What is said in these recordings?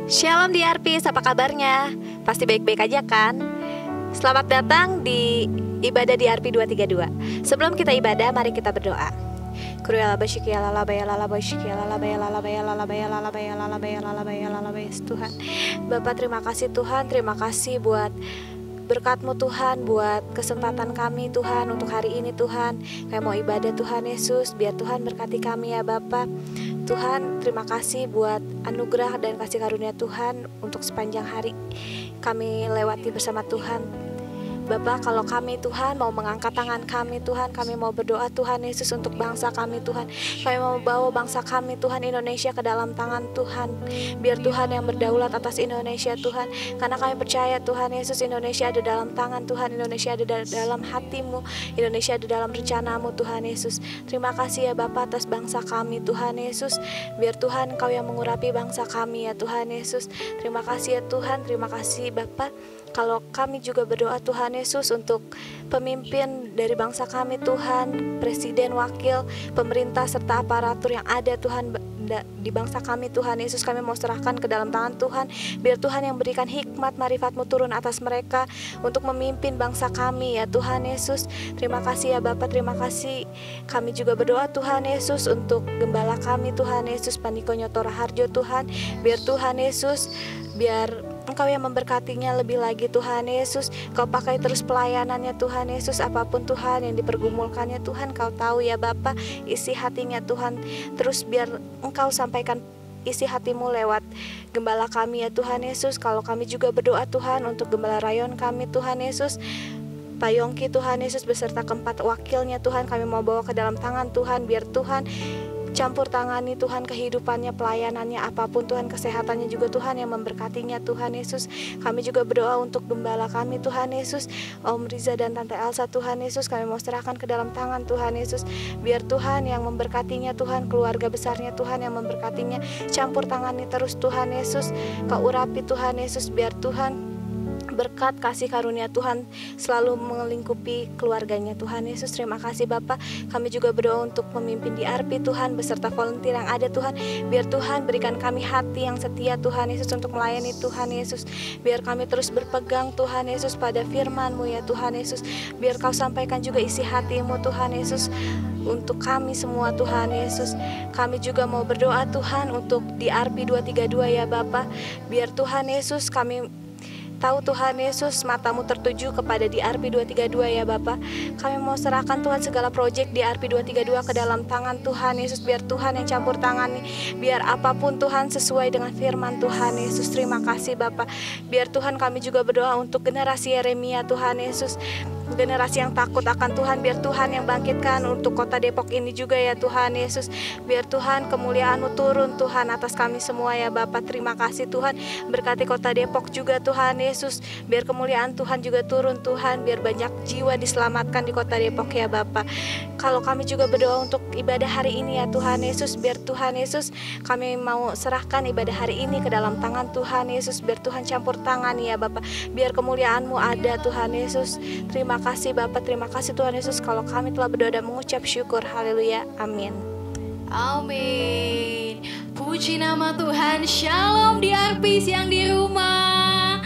Shalom DRPs, apa kabarnya? Pasti baik-baik aja kan? Selamat datang di ibadah DRP 232. Sebelum kita ibadah, mari kita berdoa. Tuhan, Bapak terima kasih Tuhan, terima kasih buat berkat-Mu Tuhan, buat kesempatan kami Tuhan untuk hari ini Tuhan. Kami mau ibadah Tuhan Yesus, biar Tuhan berkati kami ya Bapak. Tuhan terima kasih buat anugerah dan kasih karunia Tuhan untuk sepanjang hari kami lewati bersama Tuhan. Bapak, kalau kami Tuhan mau mengangkat tangan kami Tuhan, kami mau berdoa Tuhan Yesus untuk bangsa kami Tuhan. Kami mau bawa bangsa kami Tuhan Indonesia ke dalam tangan Tuhan. Biar Tuhan yang berdaulat atas Indonesia Tuhan. Karena kami percaya Tuhan Yesus, Indonesia ada dalam tangan Tuhan, Indonesia ada dalam hatimu, Indonesia ada dalam rencanamu Tuhan Yesus. Terima kasih ya Bapak atas bangsa kami Tuhan Yesus. Biar Tuhan Engkau yang mengurapi bangsa kami ya Tuhan Yesus. Terima kasih ya Tuhan, terima kasih Bapak. Kalau kami juga berdoa Tuhan Yesus untuk pemimpin dari bangsa kami Tuhan, presiden, wakil, pemerintah serta aparatur yang ada Tuhan di bangsa kami Tuhan Yesus, kami mau serahkan ke dalam tangan Tuhan. Biar Tuhan yang berikan hikmat marifat-Mu turun atas mereka untuk memimpin bangsa kami ya Tuhan Yesus. Terima kasih ya Bapak, terima kasih. Kami juga berdoa Tuhan Yesus untuk gembala kami Tuhan Yesus, Pandiko Nyotora Harjo Tuhan. Biar Tuhan Yesus, biar Engkau yang memberkatinya lebih lagi Tuhan Yesus. Kau pakai terus pelayanannya Tuhan Yesus. Apapun Tuhan yang dipergumulkannya Tuhan, Kau tahu ya Bapa isi hatinya Tuhan. Terus biar Engkau sampaikan isi hatimu lewat gembala kami ya Tuhan Yesus. Kalau kami juga berdoa Tuhan untuk gembala rayon kami Tuhan Yesus, Pak Yongki Tuhan Yesus beserta keempat wakilnya Tuhan, kami mau bawa ke dalam tangan Tuhan. Biar Tuhan campur tangani Tuhan kehidupannya, pelayanannya, apapun Tuhan, kesehatannya juga Tuhan yang memberkatinya Tuhan Yesus. Kami juga berdoa untuk gembala kami Tuhan Yesus, Om Riza dan Tante Elsa Tuhan Yesus, kami mau serahkan ke dalam tangan Tuhan Yesus. Biar Tuhan yang memberkatinya Tuhan, keluarga besarnya Tuhan yang memberkatinya, campur tangani terus Tuhan Yesus. Kau urapi Tuhan Yesus, biar Tuhan berkat kasih karunia Tuhan selalu melingkupi keluarganya Tuhan Yesus. Terima kasih Bapak. Kami juga berdoa untuk pemimpin DRP Tuhan beserta volunteer yang ada Tuhan. Biar Tuhan berikan kami hati yang setia Tuhan Yesus untuk melayani Tuhan Yesus. Biar kami terus berpegang Tuhan Yesus pada firman-Mu ya Tuhan Yesus. Biar Kau sampaikan juga isi hati-Mu Tuhan Yesus untuk kami semua Tuhan Yesus. Kami juga mau berdoa Tuhan untuk DRP 232 ya Bapak. Biar Tuhan Yesus, kami tahu Tuhan Yesus matamu tertuju kepada DRP 232 ya Bapak. Kami mau serahkan Tuhan segala proyek DRP 232 ke dalam tangan Tuhan Yesus. Biar Tuhan yang campur tangani, biar apapun Tuhan sesuai dengan firman Tuhan Yesus. Terima kasih Bapak. Biar Tuhan, kami juga berdoa untuk generasi Yeremia Tuhan Yesus, generasi yang takut akan Tuhan. Biar Tuhan yang bangkitkan untuk kota Depok ini juga ya Tuhan Yesus. Biar Tuhan kemuliaan-Mu turun Tuhan atas kami semua ya Bapak. Terima kasih Tuhan, berkati kota Depok juga Tuhan Yesus. Biar kemuliaan Tuhan juga turun Tuhan, biar banyak jiwa diselamatkan di kota Depok ya Bapak. Kalau kami juga berdoa untuk ibadah hari ini ya Tuhan Yesus. Biar Tuhan Yesus, kami mau serahkan ibadah hari ini ke dalam tangan Tuhan Yesus. Biar Tuhan campur tangan ya Bapak. Biar kemuliaan-Mu ada Tuhan Yesus. Terima kasih Bapak, terima kasih Tuhan Yesus. Kalau kami telah berdoa dan mengucap syukur, haleluya, amin. Amin. Puji nama Tuhan. Shalom DRPs yang di rumah.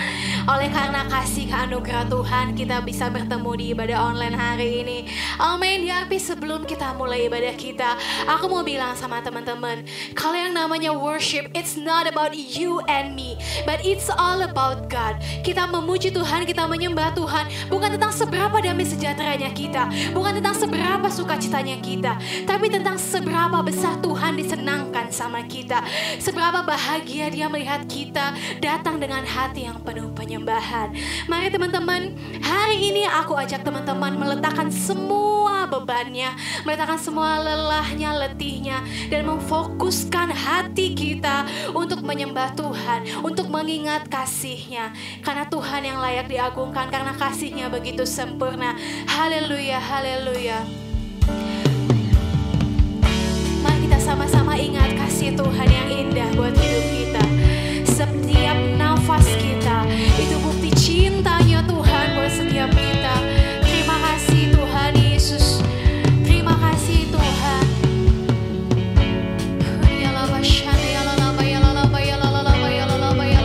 Oleh karena kasih anugerah Tuhan, kita bisa bertemu di ibadah online hari ini. Amin. DRP, sebelum kita mulai ibadah kita, aku mau bilang sama teman-teman, kalau yang namanya worship, it's not about you and me, but it's all about God. Kita memuji Tuhan, kita menyembah Tuhan, bukan tentang seberapa damai sejahteranya kita, bukan tentang seberapa sukacitanya kita, tapi tentang seberapa besar Tuhan disenangkan sama kita, seberapa bahagia Dia melihat kita datang dengan hati yang penuh penyembahan. Mari teman-teman, hari ini aku ajak teman-teman meletakkan semua bebannya, meletakkan semua lelahnya, letihnya, dan memfokuskan hati kita untuk menyembah Tuhan, untuk mengingat kasih-Nya. Karena Tuhan yang layak diagungkan, karena kasih-Nya begitu sempurna. Haleluya, haleluya. Mari kita sama-sama ingat kasih Tuhan yang indah buat hidup kita. Setiap nafas kita itu bukti cintanya Tuhan buat setiap kita. Terima kasih Tuhan Yesus. Terima kasih Tuhan. Ya la ba shani ya la ba ya la ba ya la ba ya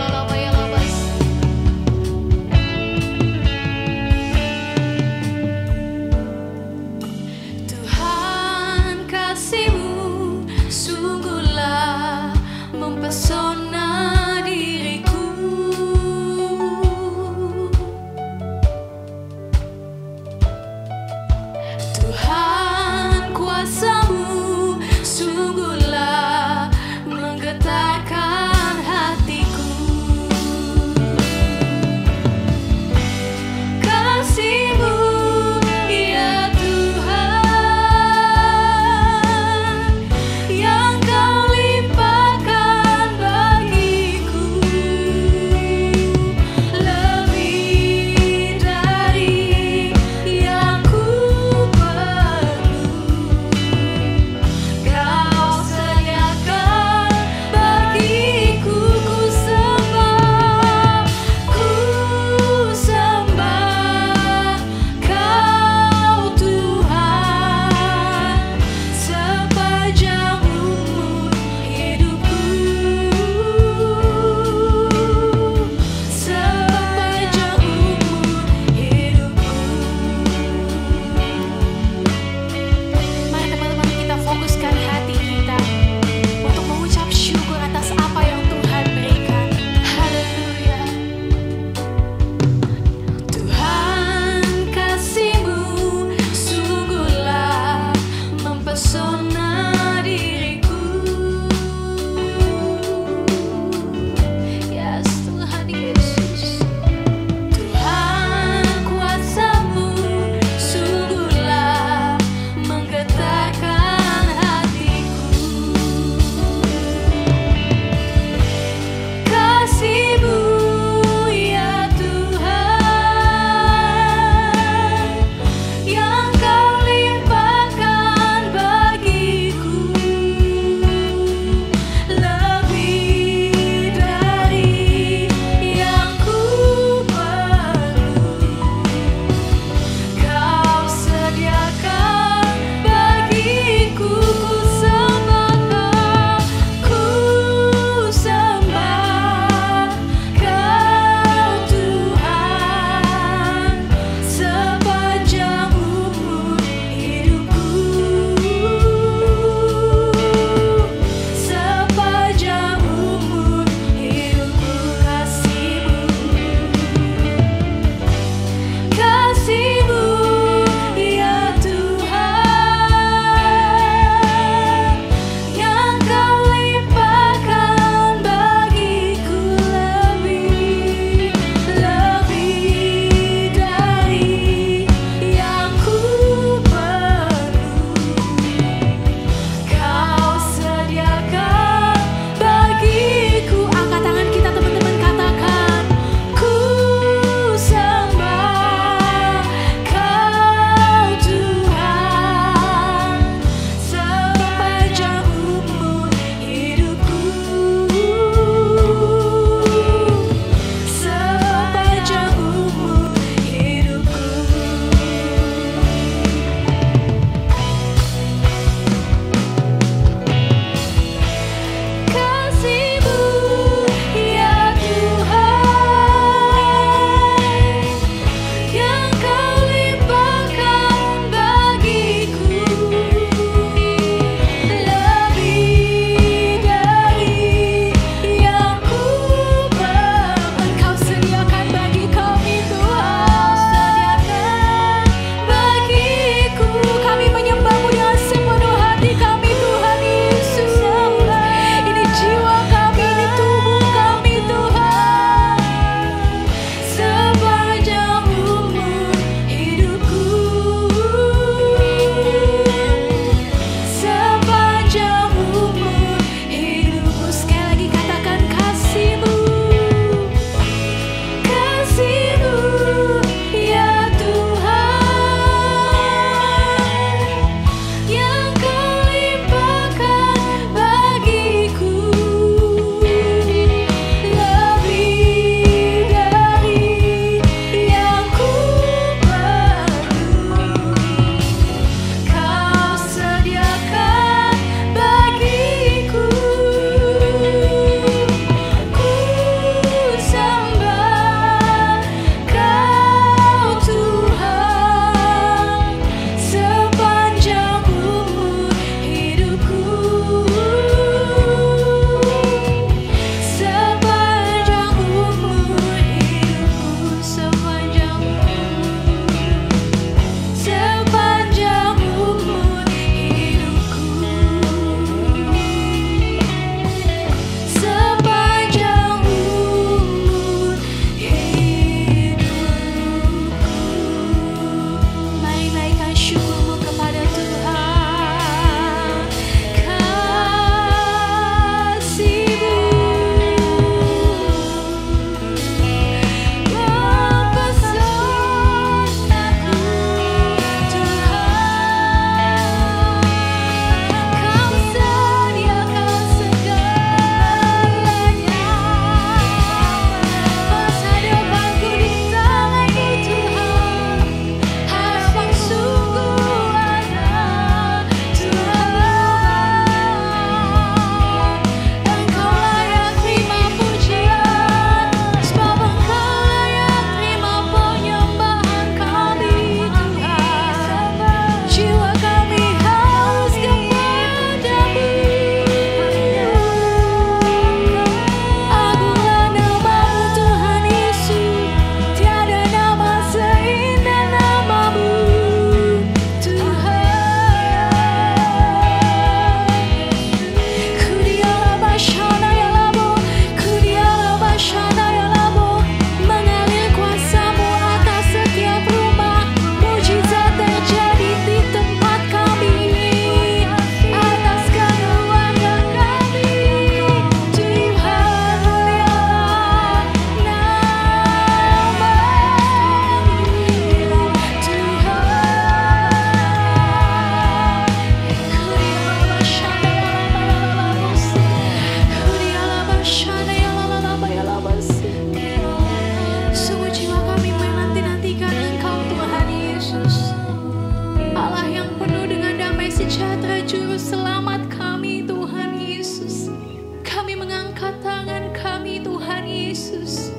Yesus.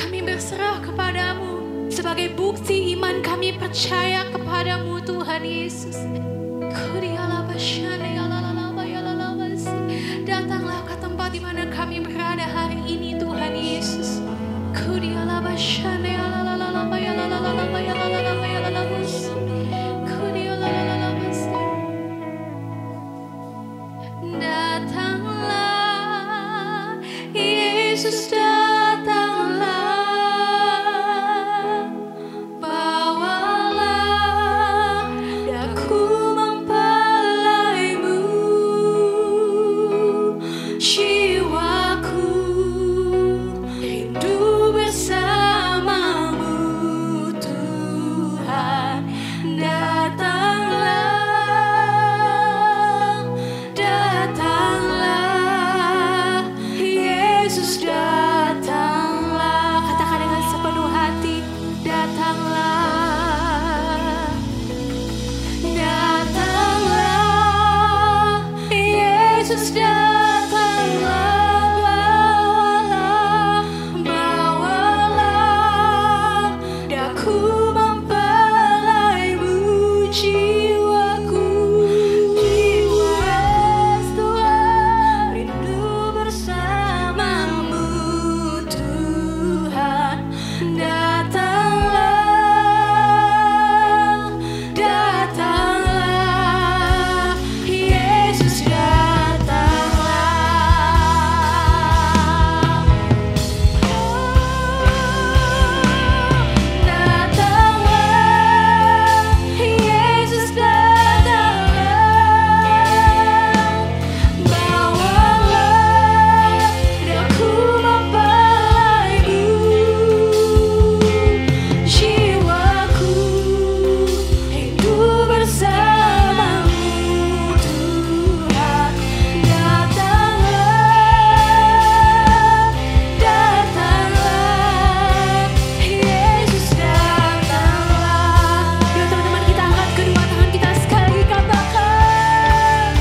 Kami berserah kepadamu sebagai bukti iman kami percaya kepadamu Tuhan Yesus. Datanglah ke tempat di mana kami berada hari ini Tuhan Yesus. Datanglah Yesus, datanglah, bawalah daku mempelaimu, jiwaku rindu bersamamu Tuhan. Datanglah, datanglah, Yesus datanglah. Katakan dengan sepenuh hati, datanglah, datanglah, Yesus datanglah, bawalah daku mempelaimu, jiwaku, Tuhan, rindu bersamamu Tuhan. Datanglah, datanglah, Yesus datanglah. Datanglah, Yesus datanglah, bawalah daku mempelaimu, jiwaku rindu bersamamu Tuhan. Datanglah, datanglah, Yesus datanglah. Yuk teman-teman, kita angkat kedua tangan kita sekali lagi, katakan,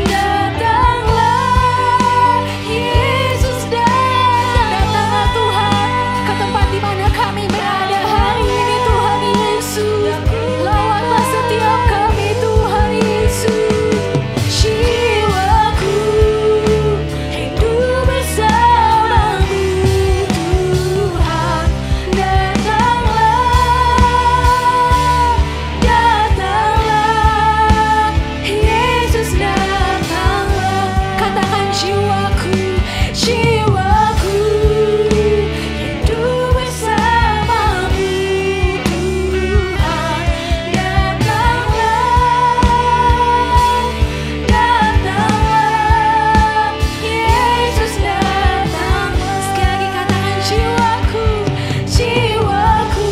datanglah, Yesus datang. Datanglah Tuhan ke tempat di mana kami berada hari ini Tuhan Yesus. Lawatlah setiap kami Tuhan Yesus. Jiwaku rindu bersamamu Tuhan. Datanglah, datanglah, Yesus datanglah. Katakan, jiwaku, jiwaku rindu bersamamu Tuhan. Datanglah, datanglah, Yesus datanglah. Sekali lagi katakan, jiwaku, jiwaku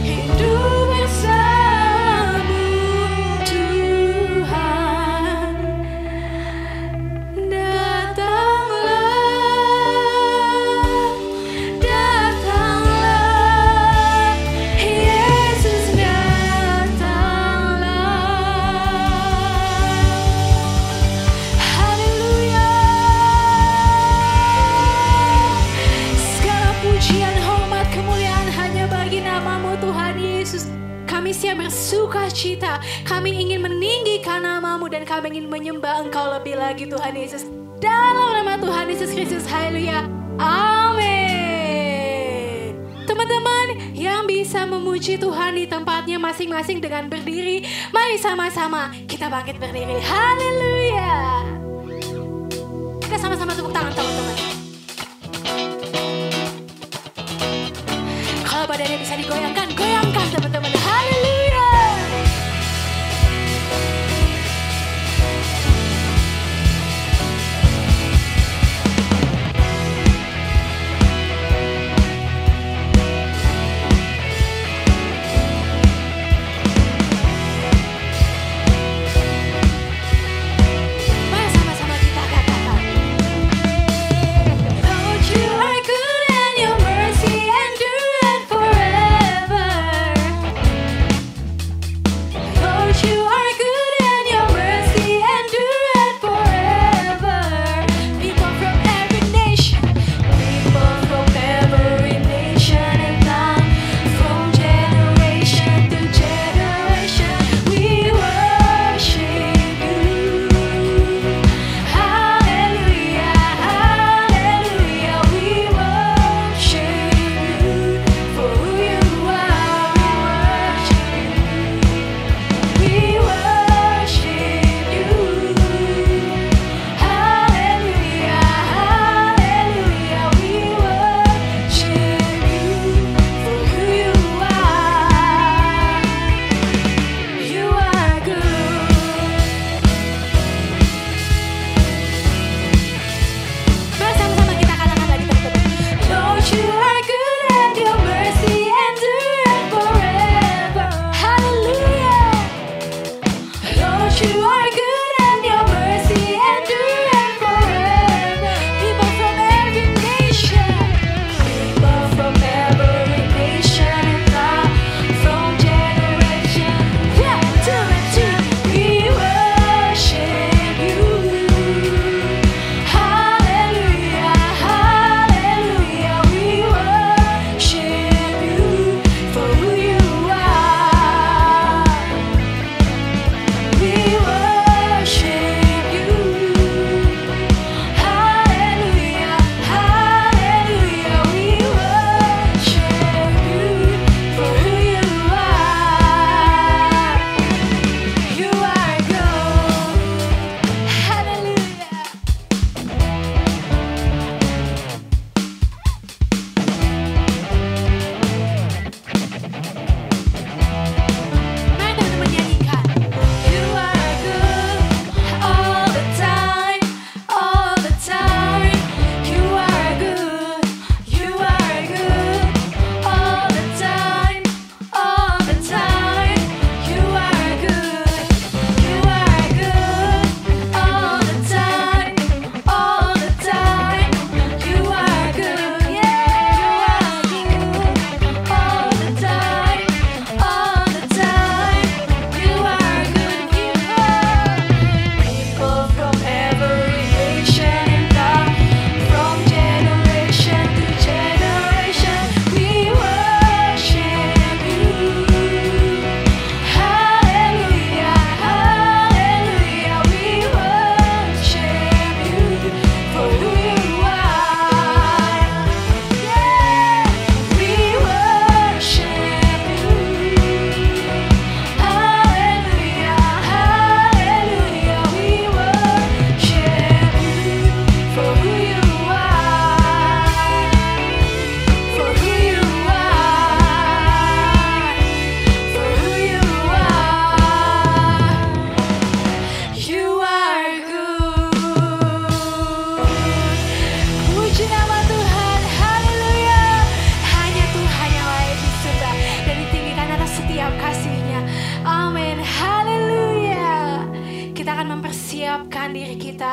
rindu bersamamu Tuhan. Datanglah, datanglah, Yesus datanglah. Haleluya. Segala pujian, hormat, kemuliaan hanya bagi namamu Tuhan Yesus. Kami siap bersuka cita, kami ingin meninggikan namamu dan kami ingin menyembah Engkau lebih lagi Tuhan Yesus. Dalam nama Tuhan Yesus Kristus, haleluya, amin. Teman-teman yang bisa memuji Tuhan di tempatnya masing-masing dengan berdiri, mari sama-sama kita bangkit berdiri, haleluya. Kita sama-sama tepuk tangan teman-teman. Kalau badannya bisa digoyangkan, goyangkan teman-teman, haleluya. Mari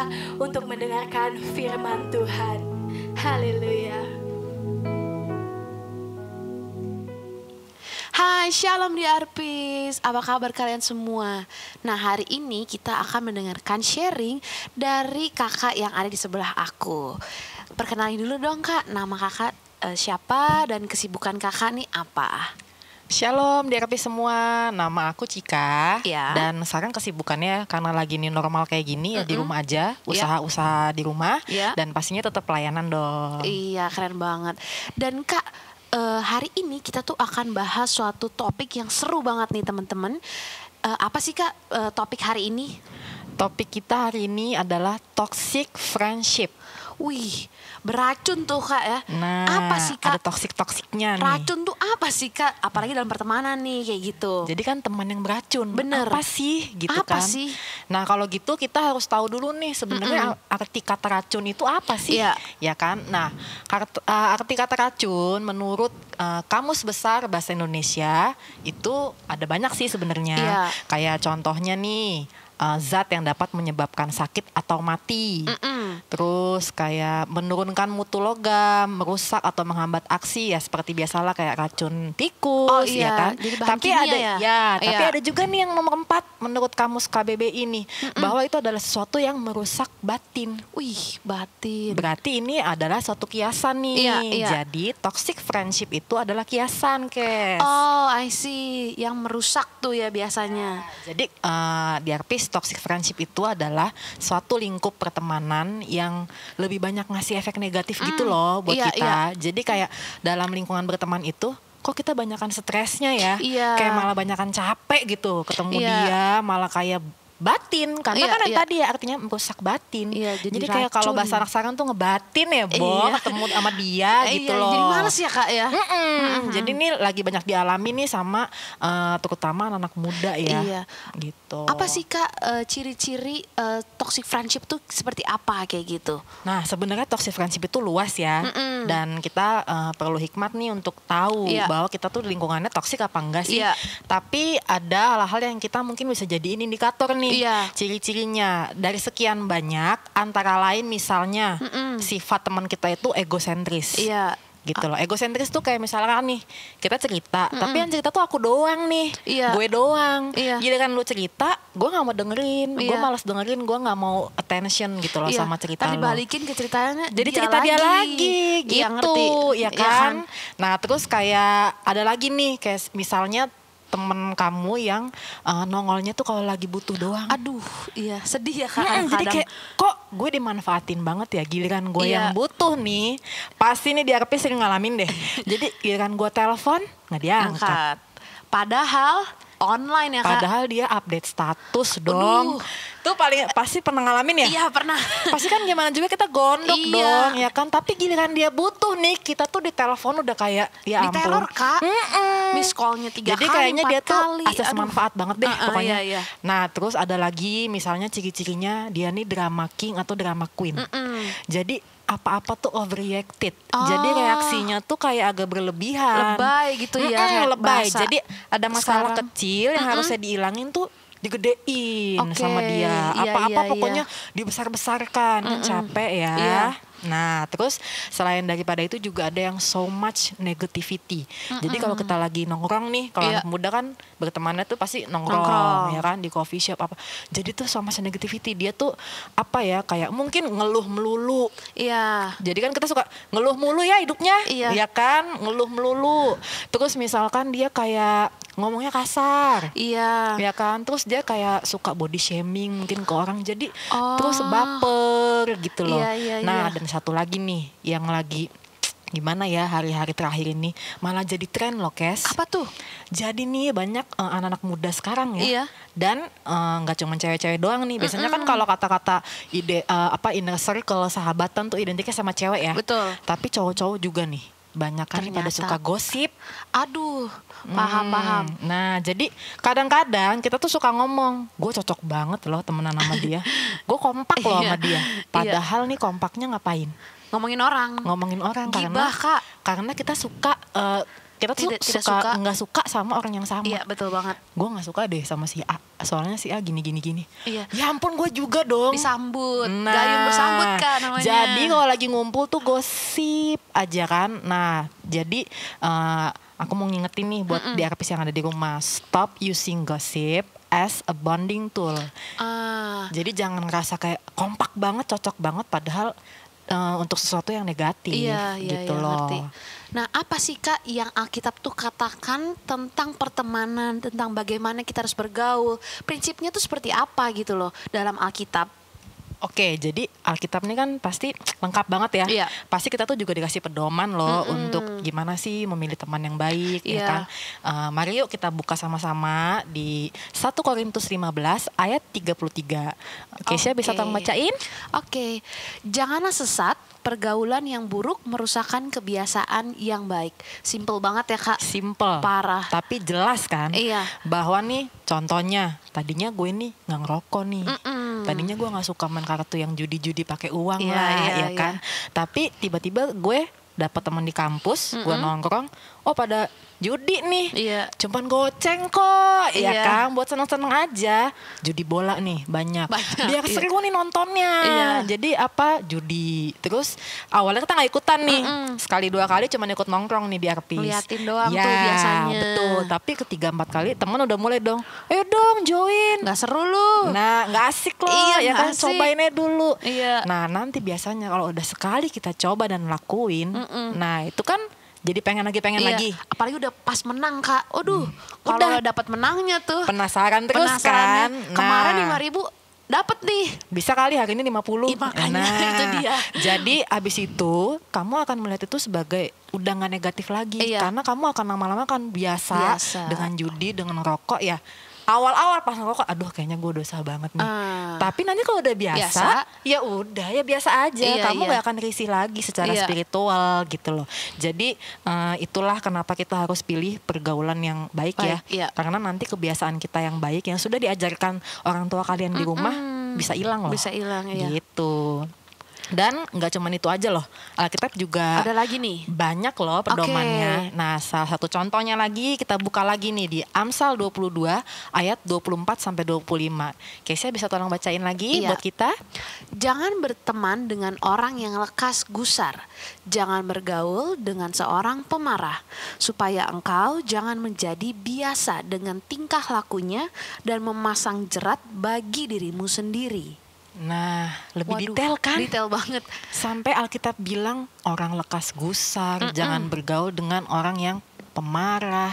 kita untuk mendengarkan firman Tuhan. Haleluya. Hai, shalom di Arpis. Apa kabar kalian semua? Nah, hari ini kita akan mendengarkan sharing dari kakak yang ada di sebelah aku. Perkenalin dulu dong kak, nama kakak siapa dan kesibukan kakak nih apa? Shalom DRP semua, nama aku Cika. Ya. Dan sekarang kesibukannya karena lagi new normal kayak gini ya di rumah aja, usaha-usaha di rumah, dan pastinya tetap pelayanan dong. Iya, keren banget. Dan kak, hari ini kita tuh akan bahas suatu topik yang seru banget nih teman-teman. Apa sih kak topik hari ini? Topik kita hari ini adalah toxic friendship. Wih, beracun tuh kak ya. Nah, apa sih kak? ada toksik-toksiknya nih. Racun tuh apa sih kak? Apalagi dalam pertemanan nih kayak gitu. Jadi kan teman yang beracun. Bener. Apa sih gitu Apa kan? sih? Nah kalau gitu kita harus tahu dulu nih sebenarnya arti kata racun itu apa sih? Iya. Ya kan? Nah arti kata racun menurut Kamus Besar Bahasa Indonesia itu ada banyak sih sebenarnya. Iya. Kayak contohnya nih. Zat yang dapat menyebabkan sakit atau mati. Terus kayak menurunkan mutu logam, merusak atau menghambat aksi ya seperti biasalah kayak racun tikus. Oh iya, ya kan. jadi bahan Tapi kimia ada ya? tapi Iya. ada juga nih yang nomor 4 menurut Kamus KBB ini bahwa itu adalah sesuatu yang merusak batin. Wih, batin. Berarti ini adalah suatu kiasan nih. Iya, iya. Jadi toxic friendship itu adalah kiasan, Kes. Oh, I see. Yang merusak tuh ya biasanya. Jadi di Arpis toxic friendship itu adalah suatu lingkup pertemanan yang lebih banyak ngasih efek negatif gitu loh buat Iya, kita. iya. Jadi kayak dalam lingkungan berteman itu kok kita banyakan stresnya ya. Iya. Kayak malah banyakan capek gitu ketemu Iya. dia, malah kayak batin karena Iya, kan yang iya. tadi ya artinya merusak batin. Iya, jadi kayak kalau racun. bahasa anak sekarang tuh ngebatin ya, Bo, Iya. ketemu sama dia gitu Iya, loh. jadi males ya kak ya. Jadi ini lagi banyak dialami nih sama terutama anak muda ya. Iya. Gitu. Apa sih kak ciri-ciri toxic friendship tuh seperti apa kayak gitu? Nah, sebenarnya toxic friendship itu luas ya. Dan kita perlu hikmat nih untuk tahu Iya. bahwa kita tuh lingkungannya toksik apa enggak sih. Iya. Tapi ada hal-hal yang kita mungkin bisa jadiin indikator nih. Iya. Ciri-cirinya dari sekian banyak antara lain misalnya sifat teman kita itu egosentris. Iya. Gitu loh. Egosentris tuh kayak misalkan nih kita cerita, tapi yang cerita tuh aku doang nih. Iya. Gue doang. Iya. Jadi kan lu cerita, gue gak mau dengerin, gue Iya. malas dengerin, gue gak mau attention gitu loh Iya. sama cerita Tadi lo. balikin ke ceritanya. Jadi cerita dia lagi gitu, Iya, ngerti. ya Iya kan? Nah terus kayak ada lagi nih, kayak misalnya temen kamu yang nongolnya tuh kalau lagi butuh doang. Aduh, iya sedih ya kak. Jadi kadang-kadang. kayak kok gue dimanfaatin banget ya, giliran gue Iya. yang butuh nih. Pasti nih di RP sering ngalamin deh. Jadi giliran gue telepon nggak diangkat. angkat. Padahal online ya kak. Padahal dia update status dong. Tuh paling pasti pernah ngalamin ya? Iya pernah. Pasti kan gimana juga kita gondok Iya. dong ya kan. Tapi giliran dia butuh nih, kita tuh di telepon udah kayak ya ampun. Diteror kak. Miss call-nya 3 Jadi kali, kayaknya 4 dia tuh kali. akses Aduh. manfaat banget deh pokoknya. Iya, iya. Nah terus ada lagi misalnya ciri-cirinya dia nih drama king atau drama queen. Jadi apa-apa tuh overreacted. Oh. Jadi reaksinya tuh kayak agak berlebihan. Lebay gitu ya, kayak lebay. bahasa Jadi ada masalah sekarang. kecil yang harusnya dihilangin tuh digedein Oke, sama dia. iya, Apa-apa iya, pokoknya dibesar-besarkan. Kan capek ya. Iya. Nah, terus selain daripada itu juga ada yang so much negativity. Jadi kalau kita lagi nongkrong nih, kalau Iya. anak muda kan bertemannya tuh pasti nongkrong, Nongkrong. ya kan, di coffee shop apa. Jadi tuh so much negativity. Dia tuh apa ya, kayak mungkin ngeluh melulu. Iya. Jadi kan kita suka ngeluh mulu ya hidupnya, Iya. ya kan, ngeluh melulu. Terus misalkan dia kayak ngomongnya kasar. Iya. Ya kan, terus dia kayak suka body shaming mungkin ke orang, jadi Oh. terus baper gitu loh. Iya, iya, Nah, iya. dan satu lagi nih yang lagi gimana ya hari-hari terakhir ini malah jadi tren loh, Kes. Apa tuh? Jadi nih banyak anak-anak muda sekarang ya. Iya. Dan nggak cuma cewek-cewek doang nih. Biasanya kan kalau kata-kata inner circle sahabatan tuh identiknya sama cewek ya. Betul. Tapi cowok-cowok juga nih. Banyak kan nih pada Ternyata. suka gosip. Aduh, paham. Nah jadi kadang-kadang kita tuh suka ngomong, gue cocok banget loh temenan sama dia, gue kompak loh sama Iya, dia. Padahal nih kompaknya ngapain? Ngomongin orang. Ngomongin orang Gibah, Kak. karena kita suka kita tuh Tidak suka. nggak suka sama orang yang sama. Iya, betul banget. Gue nggak suka deh sama si A, soalnya si A gini. Iya. Ya ampun, gue juga dong. Disambut, Nah, gayung bersambut Kak namanya. jadi kalau lagi ngumpul tuh gosip aja kan. Nah, jadi aku mau ngingetin nih buat di arpis yang ada di rumah, stop using gossip as a bonding tool. Jadi jangan ngerasa kayak kompak banget, cocok banget, padahal untuk sesuatu yang negatif, gitu loh. Ngerti. Nah, apa sih Kak yang Alkitab tuh katakan tentang pertemanan, tentang bagaimana kita harus bergaul? Prinsipnya tuh seperti apa gitu loh dalam Alkitab? Oke, jadi Alkitab ini kan pasti lengkap banget ya. Iya. Pasti kita tuh juga dikasih pedoman loh untuk gimana sih memilih teman yang baik, ya Iya. kan. Mari yuk kita buka sama-sama di 1 Korintus 15 ayat 33. Keisha bisa tolong bacain? Oke. Janganlah sesat, pergaulan yang buruk merusakkan kebiasaan yang baik. Simple banget ya Kak. Simple. Parah. Tapi jelas kan. Iya. Bahwa nih contohnya, tadinya gue nih nggak ngerokok nih. Tadinya gue nggak suka main kartu yang judi-judi pakai uang Iya, lah, iya, ya kan. Tapi tiba-tiba gue dapat teman di kampus, gue nongkrong, oh pada judi nih, Iya. cuman goceng kok, ya Iya. kan, buat seneng-seneng aja. Judi bola nih banyak, biar iya. seru nih nontonnya. Iya. Jadi apa, judi. Terus awalnya kita nggak ikutan nih, sekali dua kali cuman ikut nongkrong nih di Arpis. Ngeliatin doang Ya, tuh biasanya. betul. Tapi ketiga 4 kali teman udah mulai dong, ayo dong join. Nggak seru lu. Nah, nggak asik loh, Iya, ya nggak kan, asik. cobain aja dulu. Iya. Nah, nanti biasanya kalau udah sekali kita coba dan lakuin, nah itu kan jadi pengen Iya. lagi. Apalagi udah pas menang Kak. Aduh, kalau Udah. udah dapat menangnya tuh. Penasaran terus Penasarannya. kan. Nah, Kemarin 5.000 dapat nih. bisa kali hari ini 50. Ih, makanya itu dia. Jadi abis itu kamu akan melihat itu sebagai udah gak negatif lagi. Iya. Karena kamu akan lama-lama kan biasa dengan judi, dengan rokok ya. Awal-awal pas ngerokok, aduh kayaknya gue dosa banget nih. Tapi nanti kalau udah biasa, ya udah ya biasa aja. Iya, Kamu iya. gak akan risih lagi secara Iya. spiritual gitu loh. Jadi itulah kenapa kita harus pilih pergaulan yang baik ya. Iya. Karena nanti kebiasaan kita yang baik yang sudah diajarkan orang tua kalian di rumah bisa hilang loh. Bisa hilang, iya. Gitu. Dan nggak cuman itu aja loh, Alkitab juga Ada lagi nih. banyak loh pedomannya. Nah, salah satu contohnya lagi kita buka lagi nih di Amsal 22 ayat 24 sampai 25. Keisha bisa tolong bacain lagi Iya. buat kita? Jangan berteman dengan orang yang lekas gusar. Jangan bergaul dengan seorang pemarah. Supaya engkau jangan menjadi biasa dengan tingkah lakunya dan memasang jerat bagi dirimu sendiri. Nah, lebih Waduh, detail kan? Detail banget. Sampai Alkitab bilang orang lekas gusar, jangan bergaul dengan orang yang pemarah.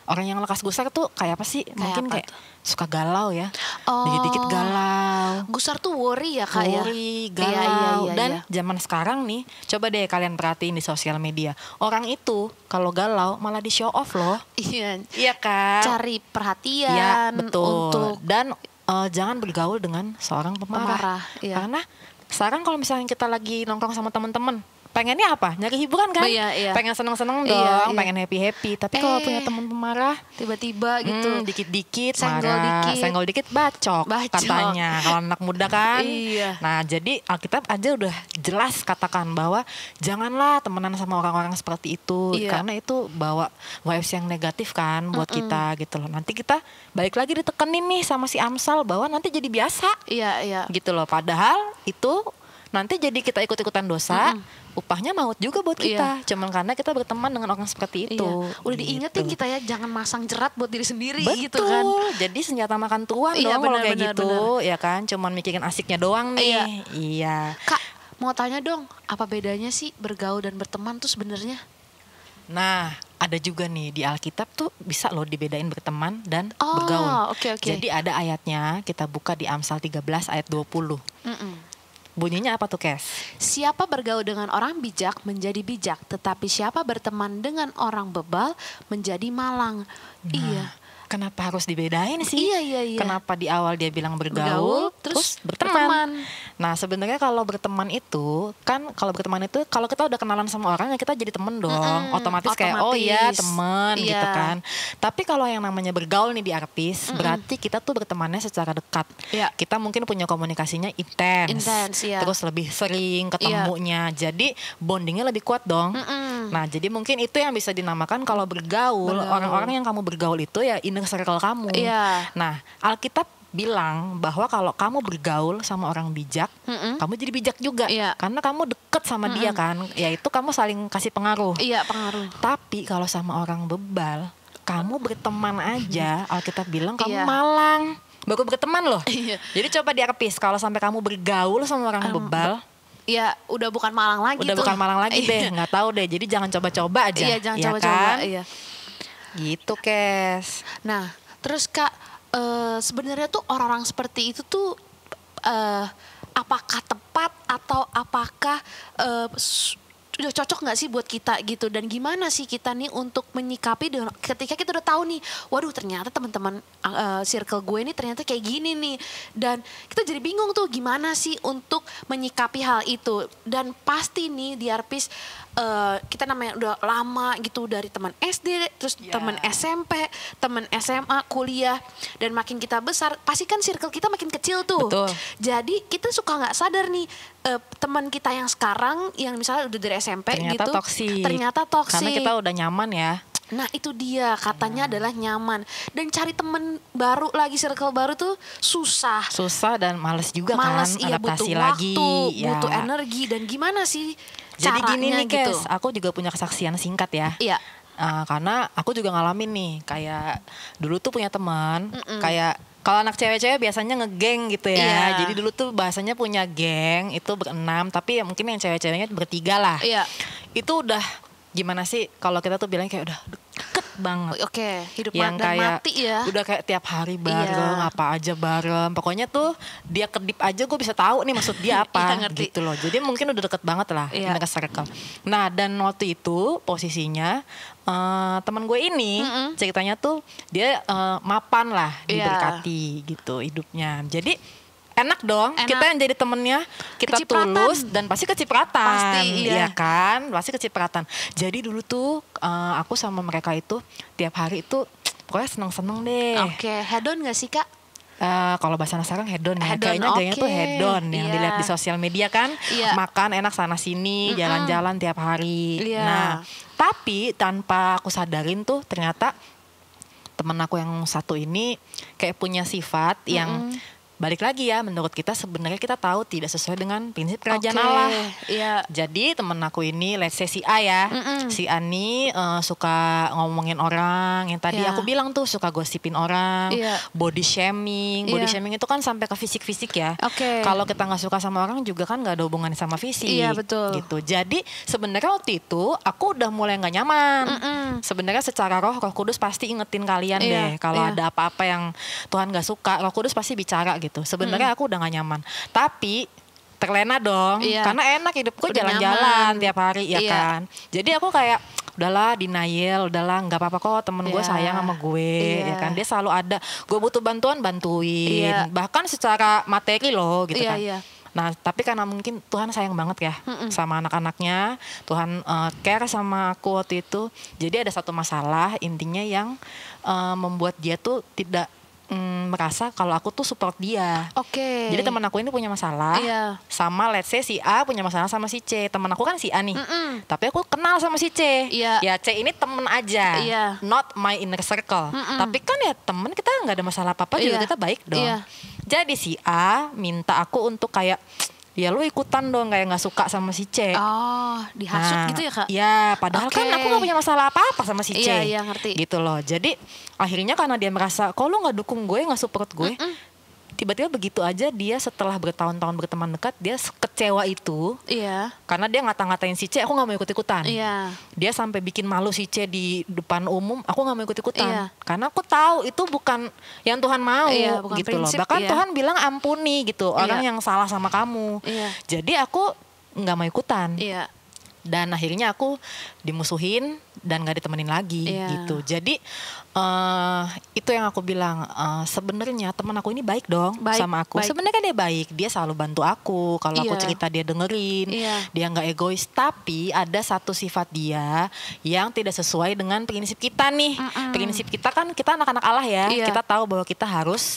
Orang yang lekas gusar tuh kayak apa sih? Mungkin apa kayak tuh? suka galau ya. Oh. Dikit-dikit galau. Gusar tuh worry ya Kak ya? Worry, galau. Iya, Dan iya. zaman sekarang nih, coba deh kalian perhatiin di sosial media. Orang itu kalau galau malah di show off loh. Iya. Iya kan? Cari perhatian Ya, betul. untuk Dan jangan bergaul dengan seorang pemarah. Pemarah, iya. Karena sekarang kalau misalnya kita lagi nongkrong sama teman-teman, pengennya apa? Nyari hiburan kan? Iya, iya. Pengen seneng-seneng dong, Iya, iya. pengen happy-happy. Tapi kalau punya teman pemarah, tiba-tiba gitu. dikit-dikit Senggol marah, dikit. senggol dikit bacok, Bacok. katanya kalau anak muda kan. Iya. Nah, jadi Alkitab aja udah jelas katakan bahwa janganlah temenan sama orang-orang seperti itu, Iya. karena itu bawa vibes yang negatif kan buat kita gitu loh. Nanti kita balik lagi ditekenin nih sama si Amsal bahwa nanti jadi biasa Iya, iya. gitu loh. Padahal itu nanti jadi kita ikut-ikutan dosa, upahnya maut juga buat kita. Cuman karena kita berteman dengan orang seperti itu. Iya. Udah diingetin Gitu. kita ya, jangan masang jerat buat diri sendiri Betul, gitu kan. jadi senjata makan tuan Iya, dong kalau benar, kayak benar, gitu, ya kan? Cuman mikirin asiknya doang nih. Iya. Kak, mau tanya dong, apa bedanya sih bergaul dan berteman tuh sebenarnya? Nah, ada juga nih di Alkitab tuh bisa loh dibedain berteman dan Oh, bergaul. oke. Jadi ada ayatnya, kita buka di Amsal 13 ayat 20. Bunyinya apa tuh, Kes? Siapa bergaul dengan orang bijak menjadi bijak, tetapi siapa berteman dengan orang bebal menjadi malang. Iya. Kenapa harus dibedain sih? Iya. Kenapa di awal dia bilang bergaul, Bergaul, terus terus berteman? berteman. Nah, sebenarnya kalau berteman itu kalau kita udah kenalan sama orang ya kita jadi temen dong. Otomatis kayak oh iya Otomatis. temen Iya. gitu kan. Tapi kalau yang namanya bergaul nih di Arpis, berarti kita tuh bertemannya secara dekat. Iya. Kita mungkin punya komunikasinya intens. Intens, iya. Terus lebih sering ketemunya. Jadi bondingnya lebih kuat dong. Nah, jadi mungkin itu yang bisa dinamakan kalau bergaul. Orang-orang yang kamu bergaul itu ya inner circle kamu. Iya. Nah, Alkitab bilang bahwa kalau kamu bergaul sama orang bijak, kamu jadi bijak juga. Iya. Karena kamu deket sama dia kan, yaitu kamu saling kasih pengaruh. Iya, pengaruh. Tapi kalau sama orang bebal, kamu berteman aja, Alkitab bilang kamu Iya. malang. Baru berteman loh. Iya. Jadi coba diarepis, kalau sampai kamu bergaul sama orang bebal, Ya udah bukan malang lagi udah tuh. bukan malang lagi deh, Iya. nggak tahu deh. Jadi jangan coba-coba aja. Iya, jangan ya coba-coba. kan? Iya. Gitu, Kes. Nah, terus Kak, sebenarnya tuh orang-orang seperti itu tuh apakah tepat atau apakah udah cocok nggak sih buat kita gitu, dan gimana sih kita nih untuk menyikapi ketika kita udah tahu nih, waduh ternyata teman-teman circle gue ini ternyata kayak gini nih, dan kita jadi bingung tuh gimana sih untuk menyikapi hal itu. Dan pasti nih di Arpis kita namanya udah lama gitu, dari teman SD, terus teman SMP, teman SMA, kuliah, dan makin kita besar pasti kan circle kita makin kecil tuh. Betul. Jadi kita suka nggak sadar nih teman kita yang sekarang yang misalnya udah dari SMP Ternyata gitu, toksik. ternyata toksik. Karena kita udah nyaman ya. Nah itu dia katanya adalah nyaman, dan cari temen baru lagi, circle baru tuh susah. Susah dan males juga Males, kan iya, butuh adaptasi lagi. waktu, Ya. butuh energi, dan gimana sih Jadi caranya gini nih gitu? Kes, aku juga punya kesaksian singkat ya. Iya. Karena aku juga ngalamin nih, kayak dulu tuh punya teman, kayak kalau anak cewek-cewek biasanya ngegeng gitu ya. Iya. Jadi dulu tuh bahasanya punya geng, itu berenam, tapi ya mungkin yang cewek-ceweknya bertiga lah. Iya. Itu udah gimana sih kalau kita tuh bilang kayak udah deket banget. Oke, hidup Yang dan kayak mati ya. udah kayak tiap hari bareng, Iya. apa aja bareng. Pokoknya tuh dia kedip aja gue bisa tahu nih maksud dia apa. Iya, ngerti. Gitu loh. Jadi mungkin udah deket banget lah Iya. inner circle. Nah, dan waktu itu posisinya teman gue ini ceritanya tuh dia mapan lah, Iya. diberkati gitu hidupnya. Jadi enak dong, Enak. kita yang jadi temennya, kita Kecipratan. tulus dan pasti kecipratan. Pasti, iya. Ya kan, pasti kecipratan. Jadi dulu tuh aku sama mereka itu tiap hari itu pokoknya seneng-seneng deh. Oke, hedon gak sih Kak? Kalau bahasa sekarang hedon ya, Hedon, kayaknya gayanya oke. tuh hedon yang Iya. dilihat di sosial media kan, Iya. makan enak sana sini, jalan-jalan tiap hari. Iya. Nah, tapi tanpa aku sadarin tuh ternyata temen aku yang satu ini kayak punya sifat yang balik lagi ya, menurut kita sebenarnya kita tahu tidak sesuai dengan prinsip kerajaan Oke, Allah. iya. Jadi temen aku ini, let's say si A ya, si A nih suka ngomongin orang, yang tadi Iya. aku bilang tuh suka gosipin orang, Iya. body shaming. Body Iya. shaming itu kan sampai ke fisik-fisik ya. Oke. Kalau kita nggak suka sama orang juga kan nggak ada hubungannya sama fisik. Iya, betul. Gitu. Jadi sebenarnya waktu itu aku udah mulai nggak nyaman. Sebenarnya secara Roh Kudus pasti ingetin kalian Iya, deh kalau iya. ada apa-apa yang Tuhan nggak suka, Roh Kudus pasti bicara gitu. Sebenarnya aku udah gak nyaman, tapi terlena dong, Iya. karena enak hidupku Udah jalan-jalan nyaman. tiap hari ya Iya. kan. Jadi aku kayak udahlah denial, udahlah nggak apa-apa kok, temen gue Iya. sayang sama gue, Iya. ya kan. Dia selalu ada, gue butuh bantuin, Iya. bahkan secara materi loh gitu Iya, kan. iya. Nah, tapi karena mungkin Tuhan sayang banget ya sama anak-anaknya, Tuhan care sama aku waktu itu. Jadi ada satu masalah intinya yang membuat dia tuh tidak merasa kalau aku tuh support dia. Oke. Jadi teman aku ini punya masalah Iya. sama let's say si A punya masalah sama si C. Teman aku kan si A nih. Tapi aku kenal sama si C. Iya. Ya C ini temen aja. Iya. Not my inner circle. Tapi kan ya temen, kita nggak ada masalah apa-apa juga, Iya. kita baik dong. Iya. Jadi si A minta aku untuk kayak ya lu ikutan dong, kayak nggak suka sama si C. Oh, dihasut Nah, gitu ya Kak? Iya, padahal kan Oke. aku gak punya masalah apa-apa sama si C. Iya, iya, ngerti. Gitu loh. Jadi akhirnya karena dia merasa, kok lu gak dukung gue, gak support gue. Tiba-tiba begitu aja dia setelah bertahun-tahun berteman dekat, dia kecewa itu. Iya. Karena dia ngata-ngatain si C, aku gak mau ikut-ikutan. Iya. Dia sampai bikin malu si C di depan umum, aku gak mau ikut-ikutan. Iya. Karena aku tahu itu bukan yang Tuhan mau. Iya, bukan gitu loh. prinsip, Bahkan iya. Tuhan bilang ampuni gitu orang Iya. yang salah sama kamu. Iya. Jadi aku gak mau ikutan. Iya. Dan akhirnya aku dimusuhin dan gak ditemenin lagi Iya. gitu. Jadi itu yang aku bilang, sebenarnya teman aku ini baik dong Baik, sama aku. baik. Sebenarnya dia baik, dia selalu bantu aku. Kalau aku Iya. cerita dia dengerin, Iya. dia nggak egois. Tapi ada satu sifat dia yang tidak sesuai dengan prinsip kita nih. Prinsip kita kan, kita anak-anak Allah ya. Iya. Kita tahu bahwa kita harus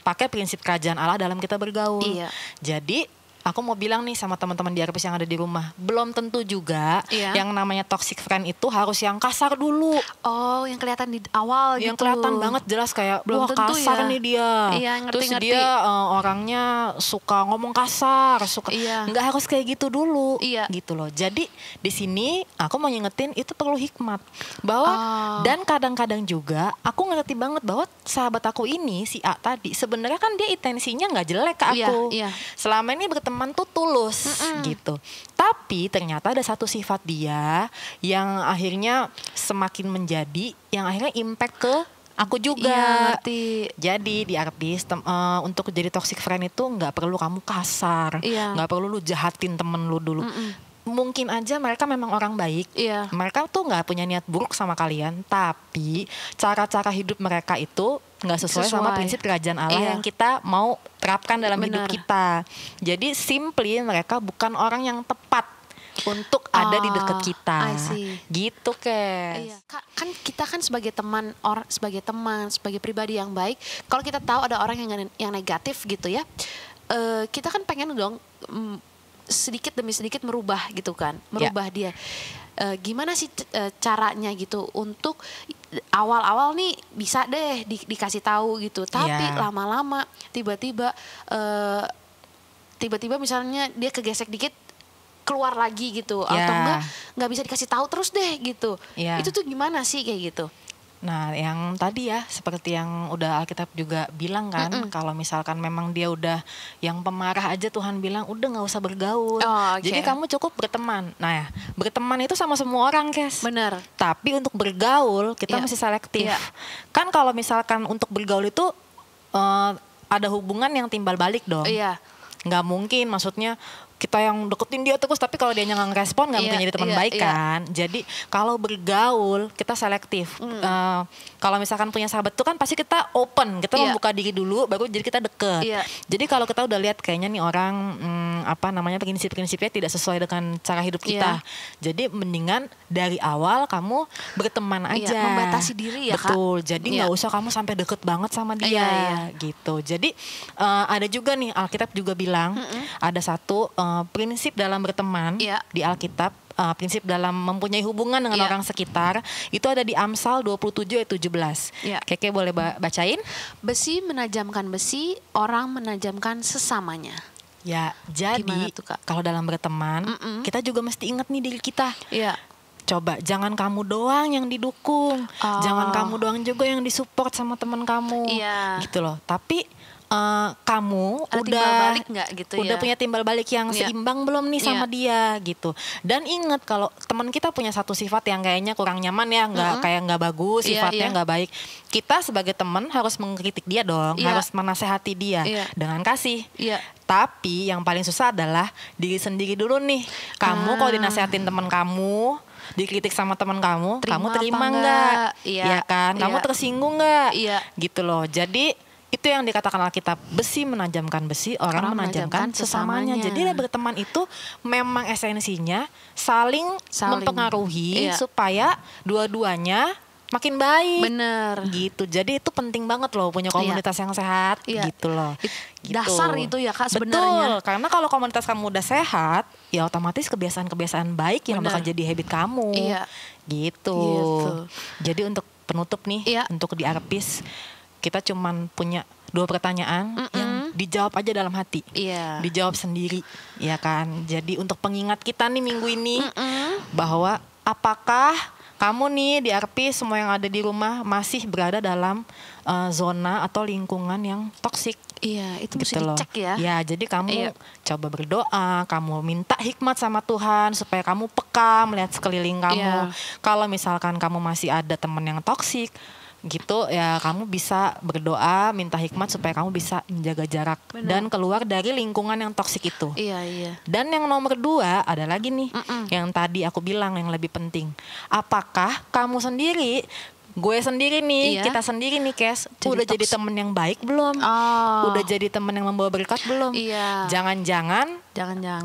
pakai prinsip kerajaan Allah dalam kita bergaul. Iya. Jadi aku mau bilang nih sama teman-teman di RPS yang ada di rumah, belum tentu juga yang namanya toxic friend itu harus yang kasar dulu. Oh, yang kelihatan di awal yang gitu. Yang kelihatan banget jelas kayak belum wah tentu kasar nih dia. Iya, terus dia orangnya suka ngomong kasar, suka nggak harus kayak gitu dulu. Gitu loh. Jadi di sini aku mau ngingetin itu perlu hikmat bahwa dan kadang-kadang juga aku ngerti banget bahwa sahabat aku ini si A tadi sebenarnya kan dia intensinya nggak jelek ke aku. Selama ini berteman tuh tulus gitu. Tapi ternyata ada satu sifat dia yang akhirnya semakin menjadi yang akhirnya impact ke aku juga. Jadi di Arpis untuk jadi toxic friend itu nggak perlu kamu kasar, nggak perlu lu jahatin temen lu dulu. Mungkin aja mereka memang orang baik, mereka tuh nggak punya niat buruk sama kalian, tapi cara-cara hidup mereka itu nggak sesuai sama prinsip kerajaan Allah yang kita mau terapkan dalam hidup kita. Jadi simply mereka bukan orang yang tepat untuk ada di dekat kita, gitu Kes. Kan kita kan sebagai teman, sebagai pribadi yang baik, kalau kita tahu ada orang yang negatif gitu ya, kita kan pengen dong sedikit demi sedikit merubah gitu kan, dia. Gimana sih caranya gitu untuk awal-awal nih bisa deh dikasih tahu gitu, tapi lama-lama tiba-tiba misalnya dia kegesek dikit keluar lagi gitu, atau nggak bisa dikasih tahu terus deh gitu. Itu tuh gimana sih kayak gitu? Nah, yang tadi ya seperti yang udah Alkitab juga bilang kan, kalau misalkan memang dia udah yang pemarah aja Tuhan bilang udah nggak usah bergaul. Jadi kamu cukup berteman. Nah, berteman itu sama semua orang, Kes. Bener. Tapi untuk bergaul kita mesti selektif. Kan kalau misalkan untuk bergaul itu ada hubungan yang timbal balik dong. Nggak mungkin, maksudnya kita yang deketin dia terus tapi kalau dia nggak ngerespon nggak mungkin jadi teman baik kan. Jadi kalau bergaul kita selektif. Kalau misalkan punya sahabat tuh kan pasti kita open, kita membuka diri dulu baru jadi kita deket. Jadi kalau kita udah lihat kayaknya nih orang prinsip-prinsipnya tidak sesuai dengan cara hidup kita. Jadi mendingan dari awal kamu berteman aja. Membatasi diri ya. Betul. Jadi nggak usah kamu sampai deket banget sama dia gitu. Jadi ada juga nih Alkitab juga bilang ada satu prinsip dalam berteman di Alkitab, prinsip dalam mempunyai hubungan dengan orang sekitar itu ada di Amsal 27 ayat 17. Keke boleh bacain? Besi menajamkan besi, orang menajamkan sesamanya. Ya, jadi kalau dalam berteman kita juga mesti ingat nih diri kita. Coba jangan kamu doang yang didukung, jangan kamu doang juga yang disupport sama teman kamu, gitu loh. Tapi kamu ada timbal balik nggak gitu udah punya timbal balik yang seimbang belum nih sama dia gitu. Dan ingat kalau teman kita punya satu sifat yang kayaknya kurang nyaman ya, nggak bagus, sifatnya nggak baik, kita sebagai teman harus mengkritik dia dong, harus menasehati dia dengan kasih. Tapi yang paling susah adalah diri sendiri dulu nih. Kamu kalau dinasehatin teman kamu, dikritik sama teman kamu terima nggak? Ya kan? Kamu tersinggung nggak? Gitu loh. Jadi itu yang dikatakan Alkitab, besi menajamkan besi, orang menajamkan sesamanya. Jadi berteman itu memang esensinya saling mempengaruhi supaya dua-duanya makin baik. Bener. Gitu. Jadi itu penting banget loh punya komunitas yang sehat gitu loh. Gitu. Dasar itu ya Kak sebenarnya. Betul. Karena kalau komunitas kamu udah sehat, ya otomatis kebiasaan-kebiasaan baik yang bakal jadi habit kamu. Gitu. Jadi untuk penutup nih, untuk di Arpis kita cuman punya 2 pertanyaan yang dijawab aja dalam hati, dijawab sendiri, ya kan. Jadi untuk pengingat kita nih minggu ini bahwa apakah kamu nih di Arpis semua yang ada di rumah masih berada dalam zona atau lingkungan yang toksik. Itu gitu mesti dicek ya. Ya, jadi kamu coba berdoa, kamu minta hikmat sama Tuhan supaya kamu peka melihat sekeliling kamu. Kalau misalkan kamu masih ada teman yang toksik gitu ya, kamu bisa berdoa minta hikmat supaya kamu bisa menjaga jarak dan keluar dari lingkungan yang toksik itu. Dan yang nomor 2 ada lagi nih yang tadi aku bilang yang lebih penting. Apakah kamu sendiri gue sendiri nih, kita sendiri nih Kes, udah jadi temen yang baik belum? Udah jadi temen yang membawa berkat belum? Jangan-jangan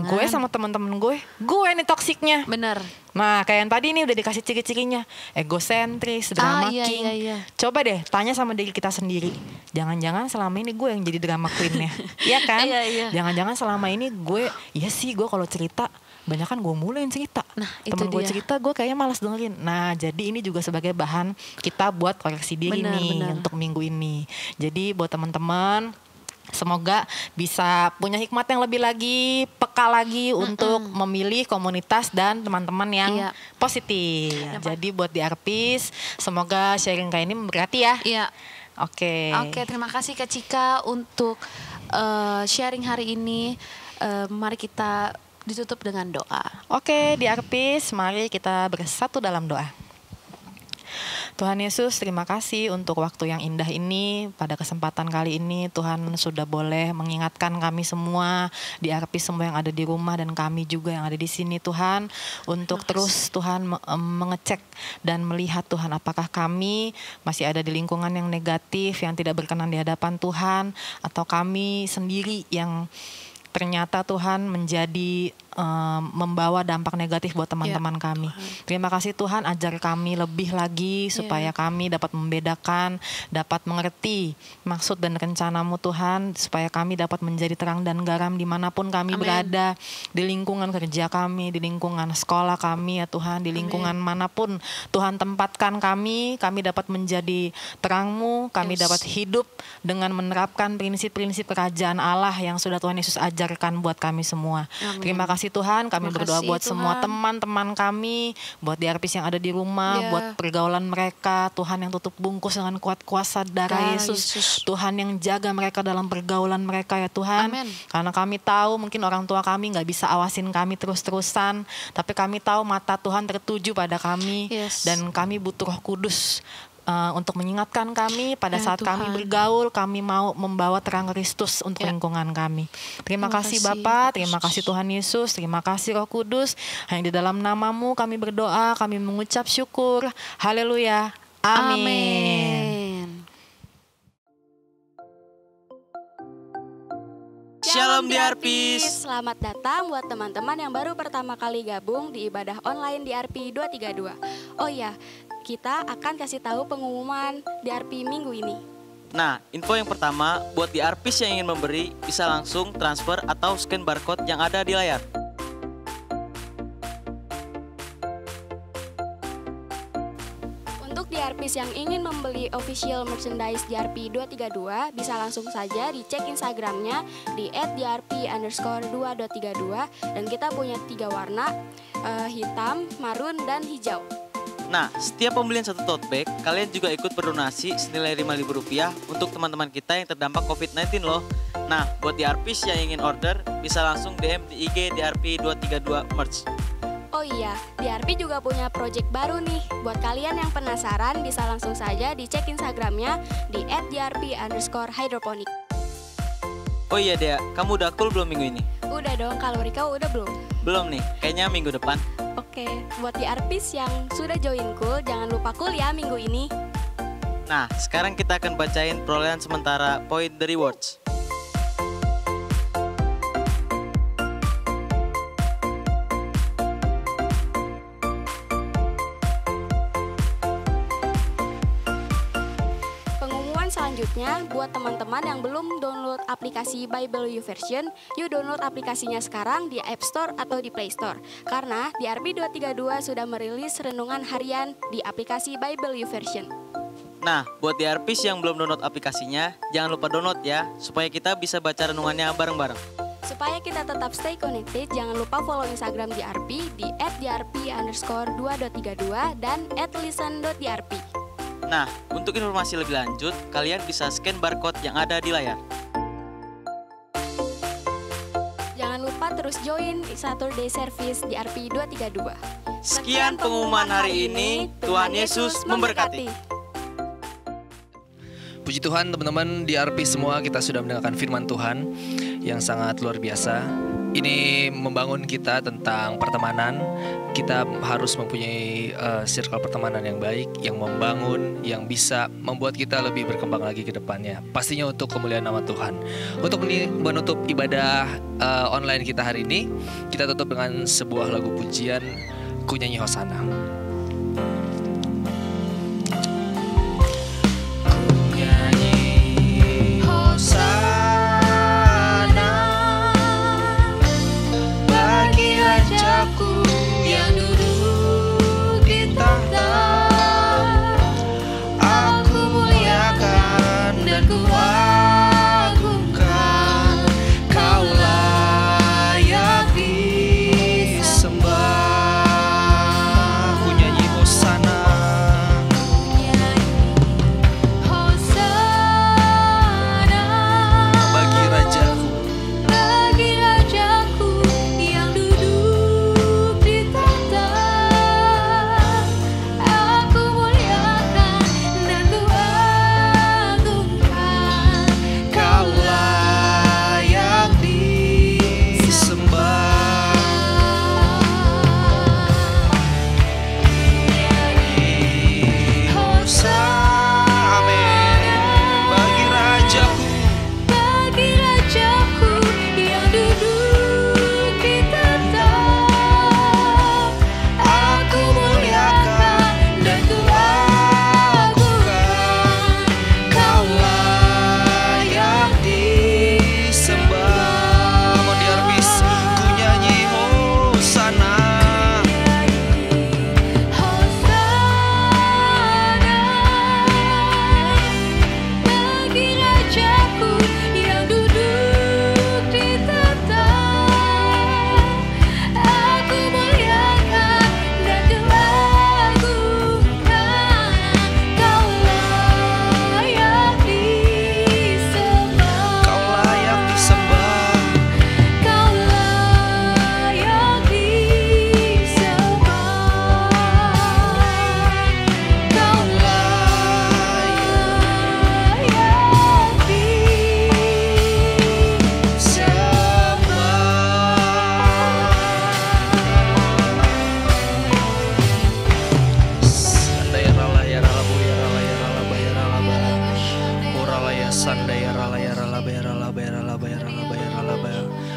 gue sama temen-temen gue nih toksiknya. Bener. Nah kayak yang tadi nih udah dikasih ciri-cirinya, egosentris, drama king. Coba deh tanya sama diri kita sendiri, jangan-jangan selama ini gue yang jadi drama queen-nya. Iya kan? Jangan-jangan selama ini gue, iya sih gue kalau cerita banyak kan gue mulai yang cerita. Nah, temen gue cerita gue kayaknya malas dengerin. Nah jadi ini juga sebagai bahan kita buat koreksi diri untuk minggu ini. Jadi buat teman-teman, semoga bisa punya hikmat yang lebih lagi, peka lagi untuk memilih komunitas dan teman-teman yang positif. Jadi buat di Arpis, semoga sharing kayak ini memberkati ya. Oke, terima kasih Kak Cika untuk sharing hari ini. Mari kita ditutup dengan doa. Oke, di Arpis, mari kita bersatu dalam doa. Tuhan Yesus, terima kasih untuk waktu yang indah ini. Pada kesempatan kali ini Tuhan sudah boleh mengingatkan kami semua di Arpis, semua yang ada di rumah dan kami juga yang ada di sini Tuhan, untuk terus Tuhan mengecek dan melihat Tuhan apakah kami masih ada di lingkungan yang negatif, yang tidak berkenan di hadapan Tuhan, atau kami sendiri yang ternyata Tuhan menjadi membawa dampak negatif buat teman-teman kami. Terima kasih Tuhan, ajar kami lebih lagi supaya kami dapat membedakan, dapat mengerti maksud dan rencana-Mu Tuhan, supaya kami dapat menjadi terang dan garam dimanapun kami berada, di lingkungan kerja kami, di lingkungan sekolah kami ya Tuhan, di lingkungan manapun Tuhan tempatkan kami dapat menjadi terang-Mu, kami dapat hidup dengan menerapkan prinsip-prinsip kerajaan Allah yang sudah Tuhan Yesus ajarkan buat kami semua. Terima kasih Tuhan, kami berdoa buat semua teman-teman kami, buat di Arpis yang ada di rumah, buat pergaulan mereka, Tuhan yang tutup bungkus dengan kuat kuasa darah Yesus. Tuhan yang jaga mereka dalam pergaulan mereka ya Tuhan. Karena kami tahu mungkin orang tua kami gak bisa awasin kami terus-terusan, tapi kami tahu mata Tuhan tertuju pada kami, dan kami butuh Roh Kudus untuk mengingatkan kami pada saat kami bergaul, kami mau membawa terang Kristus untuk lingkungan kami. Terima kasih Bapa, terima kasih Tuhan Yesus, terima kasih Roh Kudus. Hanya di dalam nama-Mu kami berdoa, kami mengucap syukur. Haleluya. Amin. Shalom di Arpis. Selamat datang buat teman-teman yang baru pertama kali gabung di ibadah online di Arpi 232. Oh iya, kita akan kasih tahu pengumuman di Arpi minggu ini. Nah, info yang pertama, buat di Arpis yang ingin memberi, bisa langsung transfer atau scan barcode yang ada di layar. Untuk di Arpis yang ingin membeli official merchandise di Arpi 232, bisa langsung saja dicek Instagramnya di @diarpi_2.32, dan kita punya 3 warna, hitam, marun, dan hijau. Nah, setiap pembelian satu tote bag, kalian juga ikut berdonasi senilai Rp5.000 untuk teman-teman kita yang terdampak COVID-19 loh. Nah, buat di Arpis yang ingin order, bisa langsung DM di IG di Arpi 232 Merch. Oh iya, di Arpi juga punya project baru nih. Buat kalian yang penasaran, bisa langsung saja dicek Instagramnya di @diarpi_hydroponic. Oh iya Dea, kamu udah cool belum minggu ini? Udah dong, kalau Rika udah belum? Belum nih, kayaknya minggu depan. Oke, buat di Arpis yang sudah join cool, jangan lupa cool ya minggu ini. Nah, sekarang kita akan bacain perolehan sementara poin The Rewards. Selanjutnya, buat teman-teman yang belum download aplikasi Bible YouVersion, yuk download aplikasinya sekarang di App Store atau di Play Store. Karena di Arpi 232 sudah merilis renungan harian di aplikasi Bible YouVersion. Nah, buat di Arpis yang belum download aplikasinya, jangan lupa download ya, supaya kita bisa baca renungannya bareng-bareng. Supaya kita tetap stay connected, jangan lupa follow Instagram di Arpi di @diarpi_2.32 dan @listen.diarpi. Nah, untuk informasi lebih lanjut, kalian bisa scan barcode yang ada di layar. Jangan lupa terus join Saturday Service di Arpi 232. Sekian pengumuman hari ini, Tuhan Yesus memberkati. Puji Tuhan teman-teman di Arpis semua, kita sudah mendengarkan firman Tuhan yang sangat luar biasa. ini membangun kita tentang pertemanan. Kita harus mempunyai circle pertemanan yang baik, yang membangun, yang bisa membuat kita lebih berkembang lagi ke depannya. Pastinya untuk kemuliaan nama Tuhan. Untuk menutup ibadah online kita hari ini, kita tutup dengan sebuah lagu pujian, Ku Nyanyi Hosana.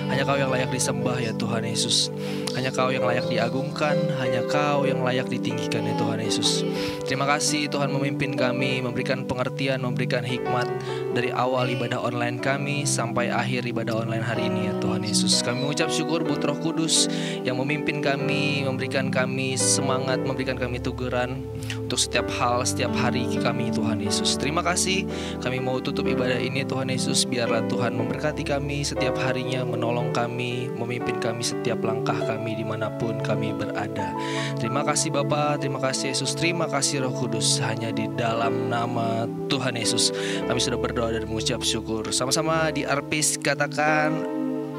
Hanya Kau yang layak disembah ya Tuhan Yesus. Hanya Kau yang layak diagungkan, hanya Kau yang layak ditinggikan ya Tuhan Yesus. Terima kasih Tuhan memimpin kami, memberikan pengertian, memberikan hikmat dari awal ibadah online kami sampai akhir ibadah online hari ini ya Tuhan Yesus. Kami mengucap syukur buat Roh Kudus yang memimpin kami, memberikan kami semangat, memberikan kami teguran untuk setiap hal, setiap hari kami Tuhan Yesus. Terima kasih, kami mau tutup ibadah ini Tuhan Yesus. Biarlah Tuhan memberkati kami setiap harinya, menolong kami, memimpin kami setiap langkah kami dimanapun kami berada. Terima kasih Bapa, terima kasih Yesus, terima kasih Roh Kudus. Hanya di dalam nama Tuhan Yesus kami sudah berdoa dan mengucap syukur. Sama-sama di Arpis katakan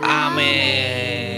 amin.